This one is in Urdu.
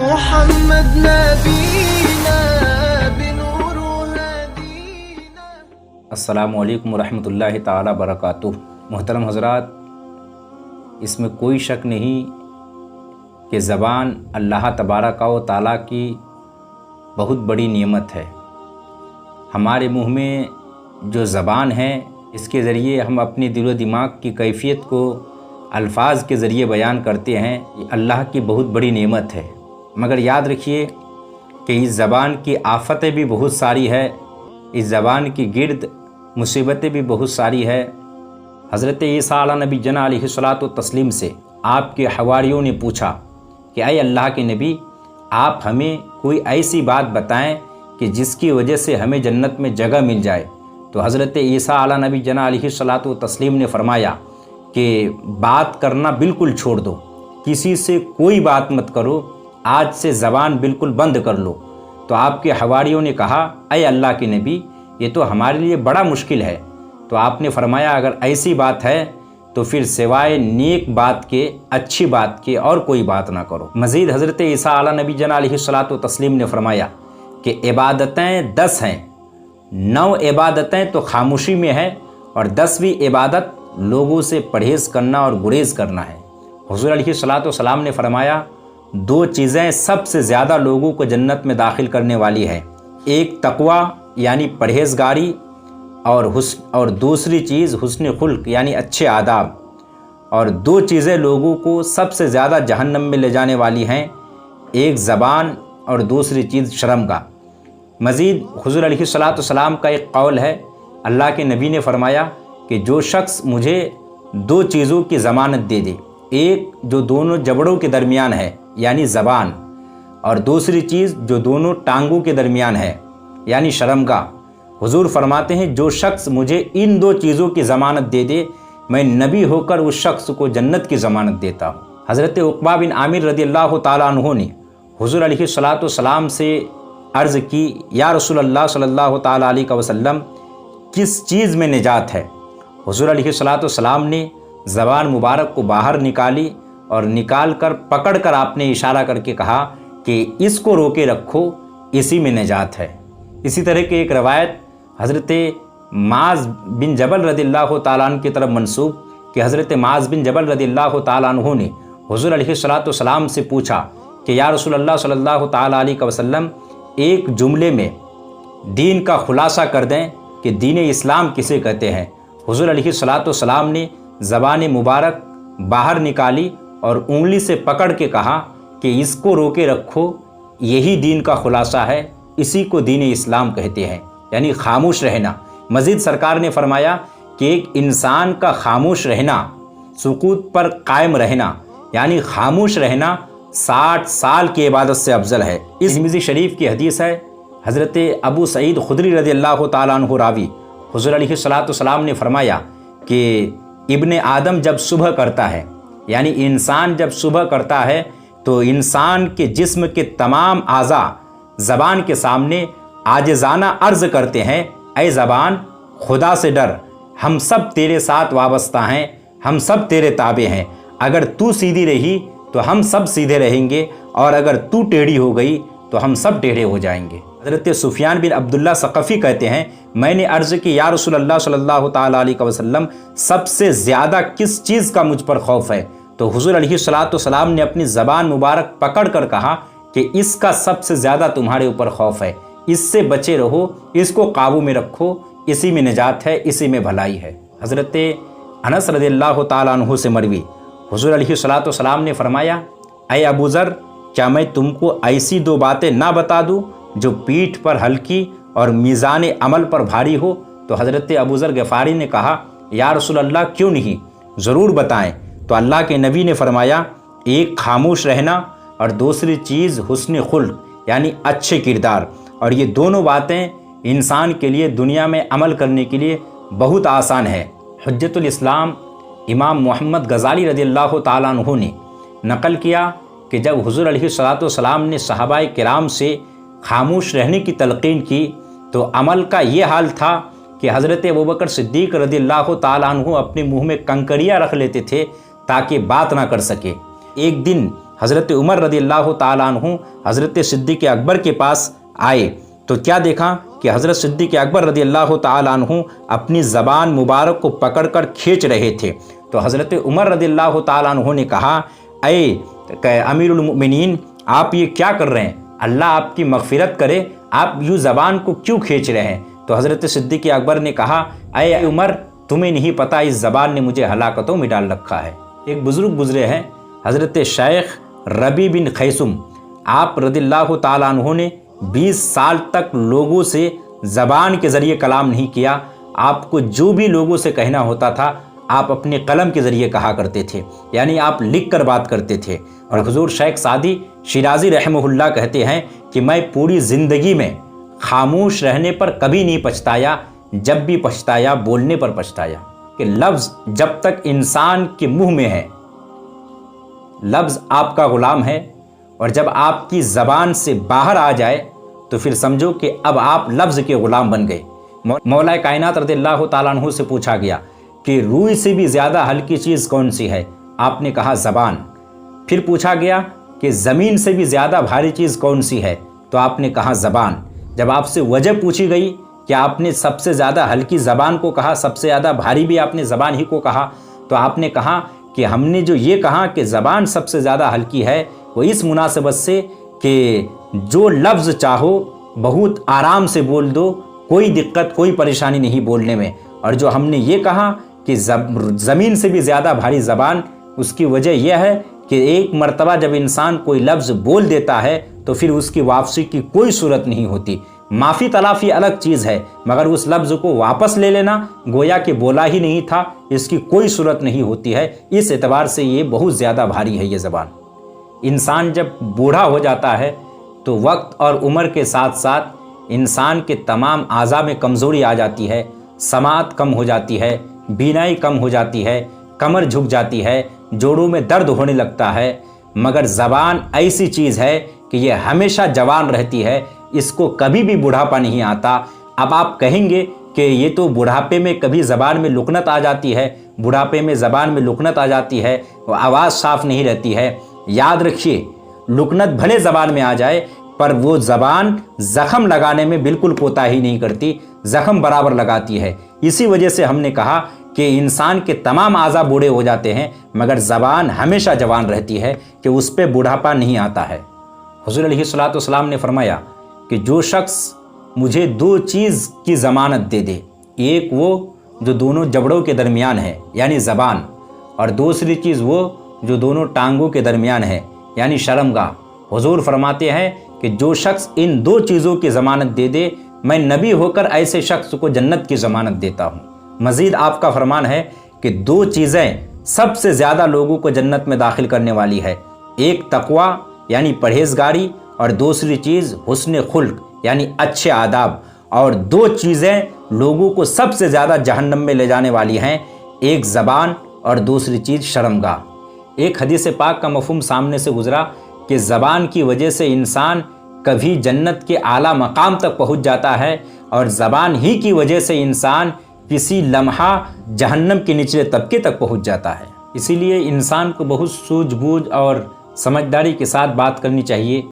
محمد نبینا بنور هدینا۔ السلام علیکم ورحمۃ اللہ تعالی وبرکاتہ۔ محترم حضرات، اس میں کوئی شک نہیں کہ زبان اللہ تبارک و تعالیٰ کی بہت بڑی نعمت ہے۔ ہمارے منہ میں جو زبان ہے، اس کے ذریعے ہم اپنی دل و دماغ کی کیفیت کو الفاظ کے ذریعے بیان کرتے ہیں۔ یہ اللہ کی بہت بڑی نعمت ہے، مگر یاد رکھیے کہ اس زبان کی آفتیں بھی بہت ساری ہے، اس زبان کی گرد مصیبتیں بھی بہت ساری ہے۔ حضرت عیسیٰ علیہ نبی جنا علیہ الصلاۃ والتسلیم سے آپ کے حواریوں نے پوچھا کہ اے اللہ کے نبی، آپ ہمیں کوئی ایسی بات بتائیں کہ جس کی وجہ سے ہمیں جنت میں جگہ مل جائے۔ تو حضرت عیسیٰ علیہ نبی جنا علیہ الصلاۃ والتسلیم نے فرمایا کہ بات کرنا بالکل چھوڑ دو، کسی سے کوئی بات مت کرو، آج سے زبان بالکل بند کر لو۔ تو آپ کے حواریوں نے کہا اے اللہ کے نبی، یہ تو ہمارے لیے بڑا مشکل ہے۔ تو آپ نے فرمایا اگر ایسی بات ہے تو پھر سوائے نیک بات کے، اچھی بات کے اور کوئی بات نہ کرو۔ مزید حضرت عیسیٰ علیہ نبی جنا علیہ الصلاۃ والتسلیم نے فرمایا کہ عبادتیں 10 ہیں، 9 عبادتیں تو خاموشی میں ہیں اور 10ویں عبادت لوگوں سے پرہیز کرنا اور گریز کرنا ہے۔ حضور علیہ الصلاۃ والسلام نے فرمایا 2 چیزیں سب سے زیادہ لوگوں کو جنت میں داخل کرنے والی ہیں، ایک تقوی یعنی پرہیزگاری اور دوسری چیز حسن خلق یعنی اچھے آداب۔ اور 2 چیزیں لوگوں کو سب سے زیادہ جہنم میں لے جانے والی ہیں، ایک زبان اور دوسری چیز شرمگاہ۔ مزید حضور علیہ الصلاۃ والسلام کا ایک قول ہے، اللہ کے نبی نے فرمایا کہ جو شخص مجھے 2 چیزوں کی ضمانت دے دے، ایک جو دونوں جبڑوں کے درمیان ہے یعنی زبان، اور دوسری چیز جو دونوں ٹانگوں کے درمیان ہے یعنی شرمگاہ۔ حضور فرماتے ہیں جو شخص مجھے ان 2 چیزوں کی ضمانت دے دے، میں نبی ہو کر اس شخص کو جنت کی ضمانت دیتا ہوں۔ حضرت عقبہ بن عامر رضی اللہ تعالیٰ عنہ نے حضور علیہ الصلاۃ والسلام سے عرض کی یا رسول اللہ صلی اللہ تعالیٰ علیہ وسلم، کس چیز میں نجات ہے؟ حضور علیہ الصلاۃ والسلام نے زبان مبارک کو باہر نکالی اور نکال کر پکڑ کر آپ نے اشارہ کر کے کہا کہ اس کو روکے رکھو، اسی میں نجات ہے۔ اسی طرح کی ایک روایت حضرت معاذ بن جبل رضی اللہ تعالیٰ عنہ کی طرف منسوب کہ حضرت معاذ بن جبل رضی اللہ تعالیٰ عنہ نے حضور علیہ الصلاۃ والسلام سے پوچھا کہ یا رسول اللہ صلی اللہ تعالیٰ علیہ وسلم، ایک جملے میں دین کا خلاصہ کر دیں کہ دین اسلام کسے کہتے ہیں؟ حضور علیہ الصلاۃ والسلام نے زبان مبارک باہر نکالی اور انگلی سے پکڑ کے کہا کہ اس کو روکے رکھو، یہی دین کا خلاصہ ہے، اسی کو دین اسلام کہتے ہیں، یعنی خاموش رہنا۔ مزید سرکار نے فرمایا کہ ایک انسان کا خاموش رہنا، سکوت پر قائم رہنا یعنی خاموش رہنا 60 سال کی عبادت سے افضل ہے۔ اس ترمذی شریف کی حدیث ہے، حضرت ابو سعید خدری رضی اللہ تعالیٰ عنہ راوی، حضور علیہ الصلاۃ والسلام نے فرمایا کہ ابن آدم جب صبح کرتا ہے یعنی انسان جب صبح کرتا ہے تو انسان کے جسم کے تمام اعضاء زبان کے سامنے عاجزانہ عرض کرتے ہیں اے زبان، خدا سے ڈر، ہم سب تیرے ساتھ وابستہ ہیں، ہم سب تیرے تابع ہیں، اگر تو سیدھی رہی تو ہم سب سیدھے رہیں گے اور اگر تو ٹیڑھی ہو گئی تو ہم سب ٹیڑھے ہو جائیں گے۔ حضرت سفیان بن عبداللہ ثقفی کہتے ہیں میں نے عرض کی یا رسول اللہ صلی اللہ تعالیٰ علیہ وسلم، سب سے زیادہ کس چیز کا مجھ پر خوف ہے؟ تو حضور علیہ الصلاۃ والسلام نے اپنی زبان مبارک پکڑ کر کہا کہ اس کا سب سے زیادہ تمہارے اوپر خوف ہے، اس سے بچے رہو، اس کو قابو میں رکھو، اسی میں نجات ہے، اسی میں بھلائی ہے۔ حضرت انس رضی اللہ تعالیٰ عنہ سے مروی، حضور علیہ الصلاۃ والسلام نے فرمایا اے ابو ذر، کیا میں تم کو ایسی 2 باتیں نہ بتا دوں جو پیٹھ پر ہلکی اور میزان عمل پر بھاری ہو؟ تو حضرت ابو ذر غفاری نے کہا یا رسول اللہ کیوں نہیں، ضرور بتائیں۔ تو اللہ کے نبی نے فرمایا ایک خاموش رہنا اور دوسری چیز حسن خلق یعنی اچھے کردار، اور یہ دونوں باتیں انسان کے لیے دنیا میں عمل کرنے کے لیے بہت آسان ہے۔ حجت الاسلام امام محمد غزالی رضی اللہ تعالیٰ عنہ نے نقل کیا کہ جب حضور علیہ الصلاۃ والسلام نے صحابہ کرام سے خاموش رہنے کی تلقین کی تو عمل کا یہ حال تھا کہ حضرت ابوبکر صدیق رضی اللہ تعالیٰ عنہ اپنے منہ میں کنکریاں رکھ لیتے تھے تاکہ بات نہ کر سکے۔ ایک دن حضرت عمر رضی اللہ تعالیٰ عنہ حضرت صدیق اکبر کے پاس آئے تو کیا دیکھا کہ حضرت صدیق اکبر رضی اللہ تعالیٰ عنہ اپنی زبان مبارک کو پکڑ کر کھینچ رہے تھے۔ تو حضرت عمر رضی اللہ تعالیٰ عنہ نے کہا، اے امیر المؤمنین، آپ یہ کیا کر رہے ہیں؟ اللہ آپ کی مغفرت کرے، آپ یوں زبان کو کیوں کھینچ رہے ہیں؟ تو حضرت صدیق اکبر نے کہا، اے عمر، تمہیں نہیں پتہ اس زبان نے مجھے ہلاکتوں میں ڈال رکھا ہے۔ ایک بزرگ گزرے ہیں حضرت شیخ ربیع بن خیثم، آپ رضی اللہ تعالیٰ عنہ نے 20 سال تک لوگوں سے زبان کے ذریعے کلام نہیں کیا۔ آپ کو جو بھی لوگوں سے کہنا ہوتا تھا آپ اپنے قلم کے ذریعے کہا کرتے تھے، یعنی آپ لکھ کر بات کرتے تھے۔ اور حضور شیخ سعدی شیرازی رحمہ اللہ کہتے ہیں کہ میں پوری زندگی میں خاموش رہنے پر کبھی نہیں پچھتایا، جب بھی پچھتایا بولنے پر پچھتایا۔ کہ لفظ جب تک انسان کے منہ میں ہے، لفظ آپ کا غلام ہے، اور جب آپ کی زبان سے باہر آ جائے تو پھر سمجھو کہ اب آپ لفظ کے غلام بن گئے۔ مولا کائنات رضی اللہ تعالیٰ عنہ سے پوچھا گیا کہ روئی سے بھی زیادہ ہلکی چیز کون سی ہے؟ آپ نے کہا زبان۔ پھر پوچھا گیا کہ زمین سے بھی زیادہ بھاری چیز کون سی ہے؟ تو آپ نے کہا زبان۔ جب آپ سے وجہ پوچھی گئی کہ آپ نے سب سے زیادہ ہلکی زبان کو کہا، سب سے زیادہ بھاری بھی آپ نے زبان ہی کو کہا، تو آپ نے کہا کہ ہم نے جو یہ کہا کہ زبان سب سے زیادہ ہلکی ہے، وہ اس مناسبت سے کہ جو لفظ چاہو بہت آرام سے بول دو، کوئی دقت کوئی پریشانی نہیں بولنے میں۔ اور جو ہم نے یہ کہا کہ زمین سے بھی زیادہ بھاری زبان، اس کی وجہ یہ ہے کہ ایک مرتبہ جب انسان کوئی لفظ بول دیتا ہے تو پھر اس کی واپسی کی کوئی صورت نہیں ہوتی۔ معافی تلافی الگ چیز ہے، مگر اس لفظ کو واپس لے لینا گویا کہ بولا ہی نہیں تھا، اس کی کوئی صورت نہیں ہوتی ہے۔ اس اعتبار سے یہ بہت زیادہ بھاری ہے یہ زبان۔ انسان جب بوڑھا ہو جاتا ہے تو وقت اور عمر کے ساتھ ساتھ انسان کے تمام اعضاء میں کمزوری آ جاتی ہے، سماعت کم ہو جاتی ہے، بینائی کم ہو جاتی ہے، کمر جھک جاتی ہے، جوڑوں میں درد ہونے لگتا ہے۔ مگر زبان ایسی چیز ہے کہ یہ ہمیشہ جوان رہتی ہے، اس کو کبھی بھی بڑھاپا نہیں آتا۔ اب آپ کہیں گے کہ یہ تو بڑھاپے میں کبھی زبان میں لکنت آ جاتی ہے، بڑھاپے میں زبان میں لکنت آ جاتی ہے، آواز صاف نہیں رہتی ہے۔ یاد رکھیے، لکنت بھلے زبان میں آ جائے پر وہ زبان زخم لگانے میں بالکل کوتاہی نہیں کرتی، زخم برابر لگاتی ہے۔ اسی وجہ سے ہم نے کہا کہ انسان کے تمام اعضاء بوڑھے ہو جاتے ہیں مگر زبان ہمیشہ جوان رہتی ہے کہ اس پہ بوڑھاپا نہیں آتا ہے۔ حضور علیہ الصلوۃ والسلام نے فرمایا کہ جو شخص مجھے 2 چیز کی ضمانت دے دے، ایک وہ جو دونوں جبڑوں کے درمیان ہے یعنی زبان، اور دوسری چیز وہ جو دونوں ٹانگوں کے درمیان ہے یعنی شرمگاہ۔ حضور فرماتے ہیں کہ جو شخص ان 2 چیزوں کی ضمانت دے دے، میں نبی ہو کر ایسے شخص کو جنت کی ضمانت دیتا ہوں۔ مزید آپ کا فرمان ہے کہ 2 چیزیں سب سے زیادہ لوگوں کو جنت میں داخل کرنے والی ہے، ایک تقوی یعنی پرہیزگاری، اور دوسری چیز حسن خلق یعنی اچھے آداب۔ اور 2 چیزیں لوگوں کو سب سے زیادہ جہنم میں لے جانے والی ہیں، ایک زبان اور دوسری چیز شرمگاہ۔ ایک حدیث پاک کا مفہوم سامنے سے گزرا کہ زبان کی وجہ سے انسان کبھی جنت کے اعلیٰ مقام تک پہنچ جاتا ہے، اور زبان ہی کی وجہ سے انسان کسی لمحہ جہنم کے نچلے طبقے تک پہنچ جاتا ہے۔ اسی لیے انسان کو بہت سوجھ بوجھ اور سمجھداری کے ساتھ بات کرنی چاہیے۔